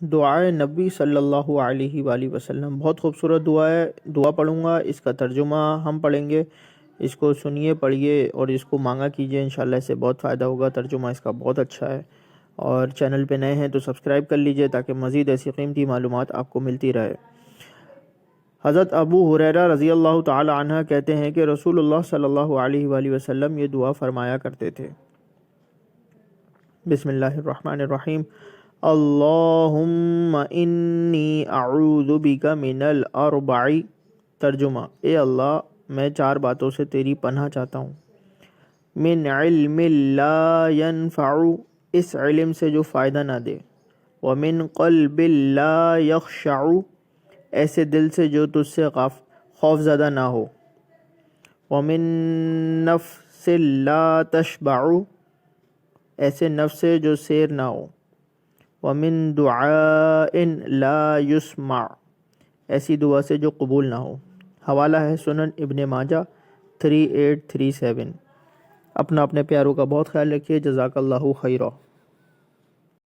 دعائے نبی صلی اللہ علیہ وآلہ وسلم، بہت خوبصورت دعا ہے، دعا پڑھوں گا، اس کا ترجمہ ہم پڑھیں گے، اس کو سنیے، پڑھیے اور اس کو مانگا کیجئے، انشاءاللہ اس سے بہت فائدہ ہوگا۔ ترجمہ اس کا بہت اچھا ہے، اور چینل پہ نئے ہیں تو سبسکرائب کر لیجئے تاکہ مزید ایسی قیمتی معلومات آپ کو ملتی رہے۔ حضرت ابو ہریرہ رضی اللہ تعالی عنہ کہتے ہیں کہ رسول اللہ صلی اللہ علیہ وآلہ وسلم یہ دعا فرمایا کرتے تھے۔ بسم اللہ الرحمن الرحیم۔ اللہم انی اعوذ بک من الاربع۔ ترجمہ: اے اللہ، میں 4 باتوں سے تیری پناہ چاہتا ہوں۔ من علم لا ينفع، اس علم سے جو فائدہ نہ دے۔ ومن قلب لا يخشع، ایسے دل سے جو تجھ سے خوف زدہ نہ ہو۔ ومن نفس لا تشبع، ایسے نفس سے جو سیر نہ ہو۔ ومن دعاء لا يسمع، ایسی دعا سے جو قبول نہ ہو۔ حوالہ ہے سنن ابن ماجہ 3837۔ اپنا اپنے پیاروں کا بہت خیال رکھیے۔ جزاک اللہ خیرہ۔